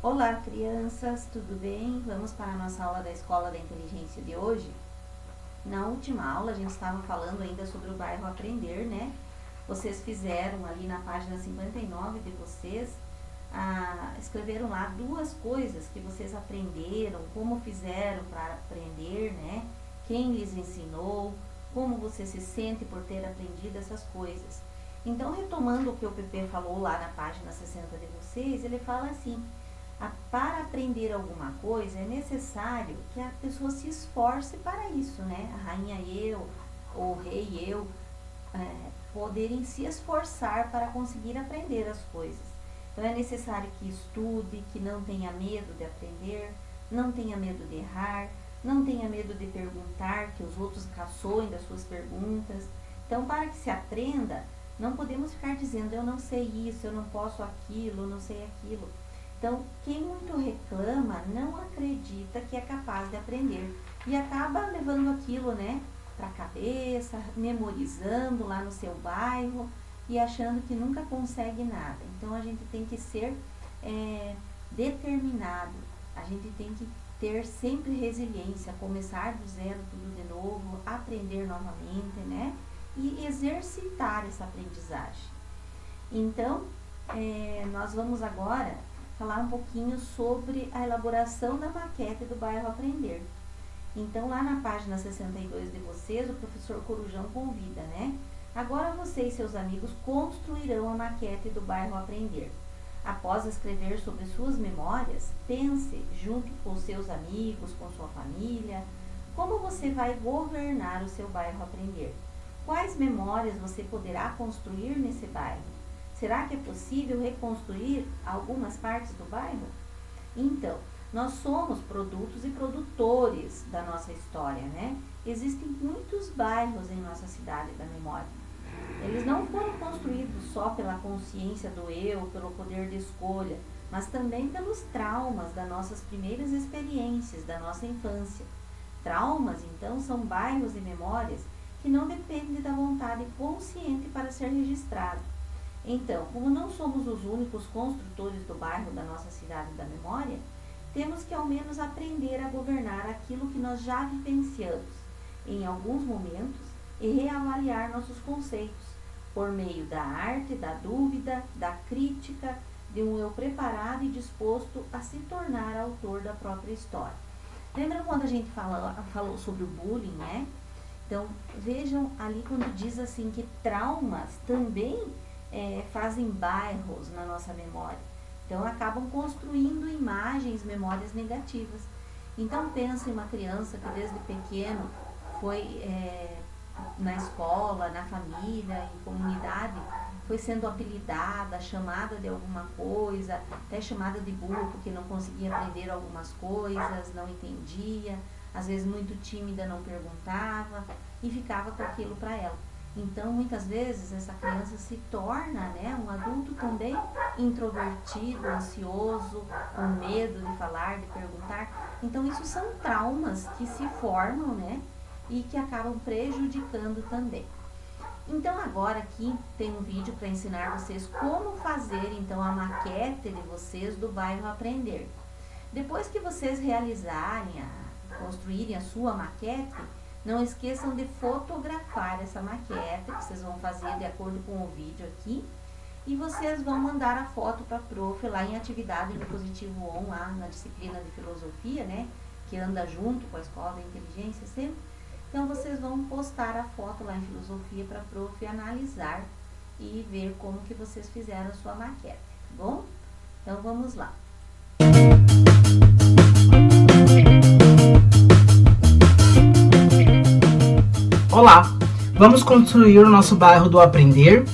Olá, crianças, tudo bem? Vamos para a nossa aula da Escola da Inteligência de hoje? Na última aula a gente estava falando ainda sobre o bairro Aprender, né? Vocês fizeram ali na página 59 de vocês, escreveram lá duas coisas que vocês aprenderam, como fizeram para aprender, né? Quem lhes ensinou, como você se sente por ter aprendido essas coisas. Então, retomando o que o PP falou lá na página 60 de vocês, ele fala assim: para aprender alguma coisa é necessário que a pessoa se esforce para isso, né? A rainha e eu, o rei e eu, poderem se esforçar para conseguir aprender as coisas. Então é necessário que estude, que não tenha medo de aprender, não tenha medo de errar, não tenha medo de perguntar, que os outros caçoem das suas perguntas. Então, para que se aprenda, não podemos ficar dizendo eu não sei isso, eu não posso aquilo, eu não sei aquilo. Então, quem muito reclama não acredita que é capaz de aprender e acaba levando aquilo, né, para a cabeça, memorizando lá no seu bairro e achando que nunca consegue nada. Então, a gente tem que ser determinado, a gente tem que ter sempre resiliência, começar do zero tudo de novo, aprender novamente, né, e exercitar essa aprendizagem. Então, nós vamos agora falar um pouquinho sobre a elaboração da maquete do bairro Aprender. Então, lá na página 62 de vocês, o professor Corujão convida, né? Agora você e seus amigos construirão a maquete do bairro Aprender. Após escrever sobre suas memórias, pense, junto com seus amigos, com sua família, como você vai governar o seu bairro Aprender. Quais memórias você poderá construir nesse bairro? Será que é possível reconstruir algumas partes do bairro? Então, nós somos produtos e produtores da nossa história, né? Existem muitos bairros em nossa cidade da memória. Eles não foram construídos só pela consciência do eu, pelo poder de escolha, mas também pelos traumas das nossas primeiras experiências, da nossa infância. Traumas, então, são bairros e memórias que não dependem da vontade consciente para ser registrado. Então, como não somos os únicos construtores do bairro da nossa cidade da memória, temos que ao menos aprender a governar aquilo que nós já vivenciamos em alguns momentos e reavaliar nossos conceitos por meio da arte, da dúvida, da crítica, de um eu preparado e disposto a se tornar autor da própria história. Lembram quando a gente falou sobre o bullying, né? Então, vejam ali quando diz assim que traumas também fazem bairros na nossa memória. Então, acabam construindo imagens, memórias negativas. Então, pensa em uma criança que desde pequeno foi na escola, na família, em comunidade, foi sendo apelidada, chamada de alguma coisa, até chamada de burro porque não conseguia aprender algumas coisas, não entendia, às vezes muito tímida, não perguntava e ficava com aquilo para ela. Então, muitas vezes, essa criança se torna, né, um adulto também introvertido, ansioso, com medo de falar, de perguntar. Então, isso são traumas que se formam, né, e que acabam prejudicando também. Então, agora aqui tem um vídeo para ensinar vocês como fazer, então, a maquete de vocês do bairro Aprender. Depois que vocês realizarem, construírem a sua maquete, não esqueçam de fotografar essa maquete, que vocês vão fazer de acordo com o vídeo aqui. E vocês vão mandar a foto para a prof lá em atividade do Positivo On, lá na disciplina de filosofia, né? Que anda junto com a Escola da Inteligência sempre. Então, vocês vão postar a foto lá em filosofia para a prof analisar e ver como que vocês fizeram a sua maquete, tá bom? Então, vamos lá. Olá, vamos construir o nosso bairro do Aprender.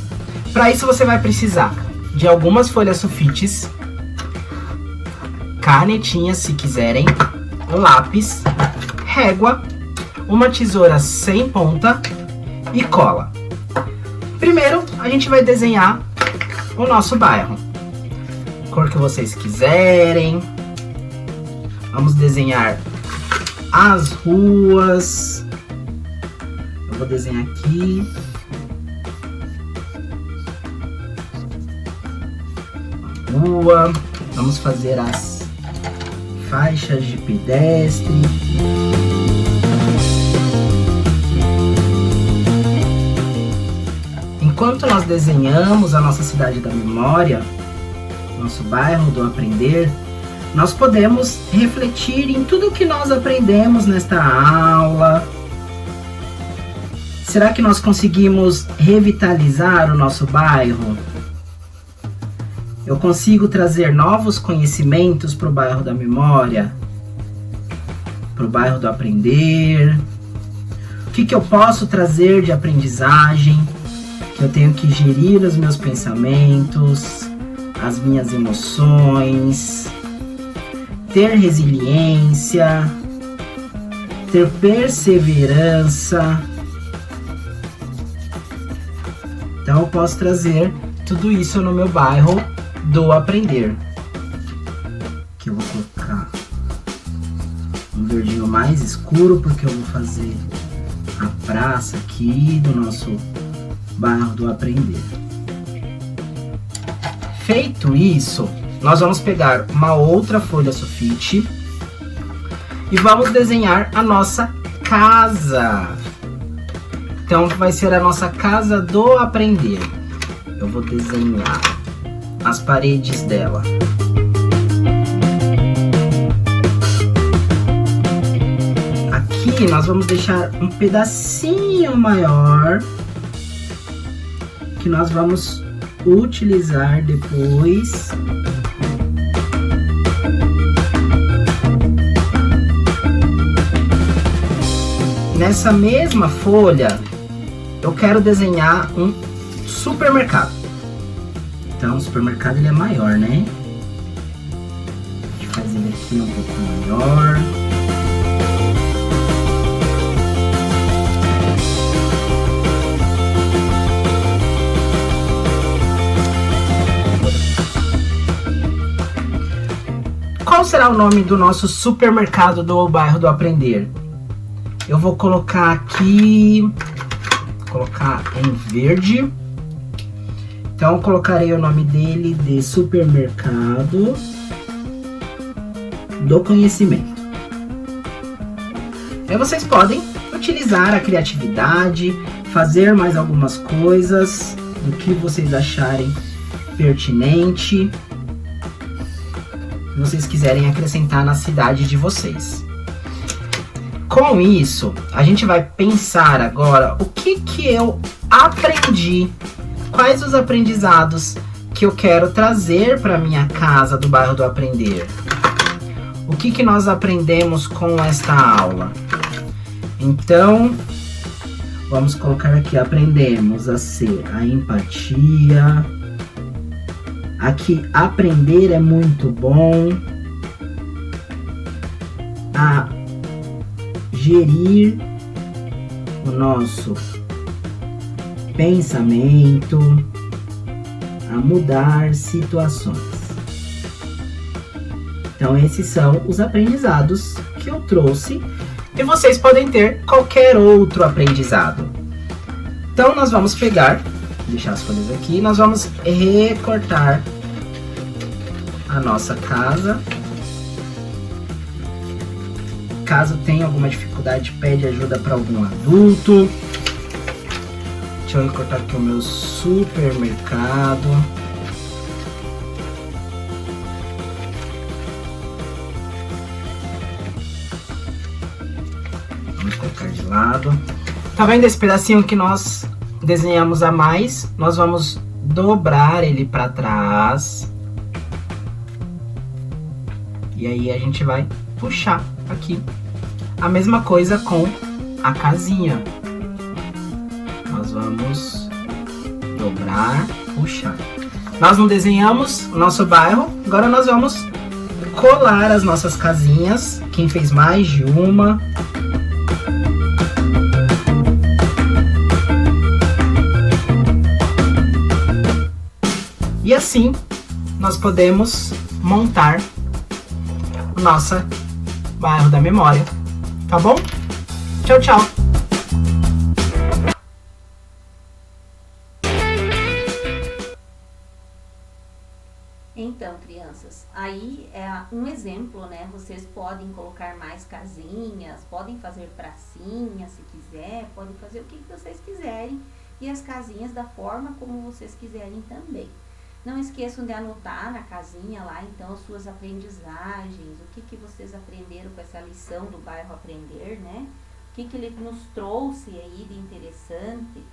Para isso você vai precisar de algumas folhas sulfites, canetinhas se quiserem, um lápis, régua, uma tesoura sem ponta e cola. Primeiro a gente vai desenhar o nosso bairro, cor que vocês quiserem. Vamos desenhar as ruas. Vou desenhar aqui. Rua. Vamos fazer as faixas de pedestre. Enquanto nós desenhamos a nossa cidade da memória, nosso bairro do aprender, nós podemos refletir em tudo que nós aprendemos nesta aula. Será que nós conseguimos revitalizar o nosso bairro? Eu consigo trazer novos conhecimentos para o bairro da memória, para o bairro do aprender? O que eu posso trazer de aprendizagem? Que eu tenho que gerir os meus pensamentos, as minhas emoções, ter resiliência, ter perseverança. Então eu posso trazer tudo isso no meu bairro do aprender. Aqui eu vou colocar um verdinho mais escuro, porque eu vou fazer a praça aqui do nosso bairro do aprender. Feito isso, nós vamos pegar uma outra folha sulfite e vamos desenhar a nossa casa. Então vai ser a nossa casa do aprender. Eu vou desenhar as paredes dela. Aqui nós vamos deixar um pedacinho maior que nós vamos utilizar depois. Nessa mesma folha, eu quero desenhar um supermercado. Então, o supermercado ele é maior, né? Deixa eu fazer ele aqui um pouco maior. Qual será o nome do nosso supermercado do bairro do aprender? Eu vou colocar aqui, em verde. Então eu colocarei o nome dele de supermercado do conhecimento. Aí vocês podem utilizar a criatividade, fazer mais algumas coisas do que vocês acharem pertinente, se vocês quiserem acrescentar na cidade de vocês. Com isso, a gente vai pensar agora o que eu aprendi, quais os aprendizados que eu quero trazer para minha casa do bairro do aprender. O que nós aprendemos com esta aula? Então, vamos colocar aqui, aprendemos a ser a empatia. Aqui, aprender é muito bom. A gerir o nosso pensamento, a mudar situações. Então esses são os aprendizados que eu trouxe e vocês podem ter qualquer outro aprendizado. Então nós vamos pegar, deixar as folhas aqui, nós vamos recortar a nossa casa. Caso tenha alguma dificuldade, pede ajuda para algum adulto. Deixa eu recortar aqui o meu supermercado. Vamos colocar de lado. Tá vendo esse pedacinho que nós desenhamos a mais? Nós vamos dobrar ele para trás. E aí a gente vai puxar aqui. A mesma coisa com a casinha. Nós vamos dobrar, puxar. Nós não desenhamos o nosso bairro, agora nós vamos colar as nossas casinhas. Quem fez mais de uma. E assim nós podemos montar o nosso bairro da memória. Tá bom? Tchau, tchau! Então, crianças, crianças. Aí é um exemplo, né? Vocês podem colocar mais casinhas, podem fazer pracinha se quiser, podem fazer o que vocês quiserem e as casinhas da forma como vocês quiserem também. Não esqueçam de anotar na casinha lá, então, as suas aprendizagens, o que vocês aprenderam com essa lição do bairro Aprender, né? O que ele nos trouxe aí de interessante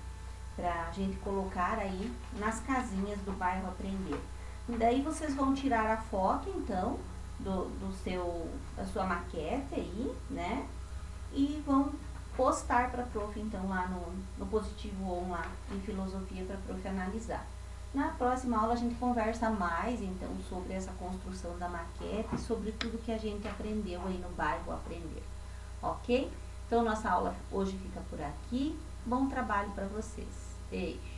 para a gente colocar aí nas casinhas do bairro Aprender. E daí vocês vão tirar a foto, então, da sua maquete aí, né? E vão postar para a prof, então, lá no Positivo On, lá em Filosofia, para a prof analisar. Na próxima aula a gente conversa mais, então, sobre essa construção da maquete e sobre tudo que a gente aprendeu aí no bairro Aprender, ok? Então, nossa aula hoje fica por aqui. Bom trabalho para vocês. Beijo!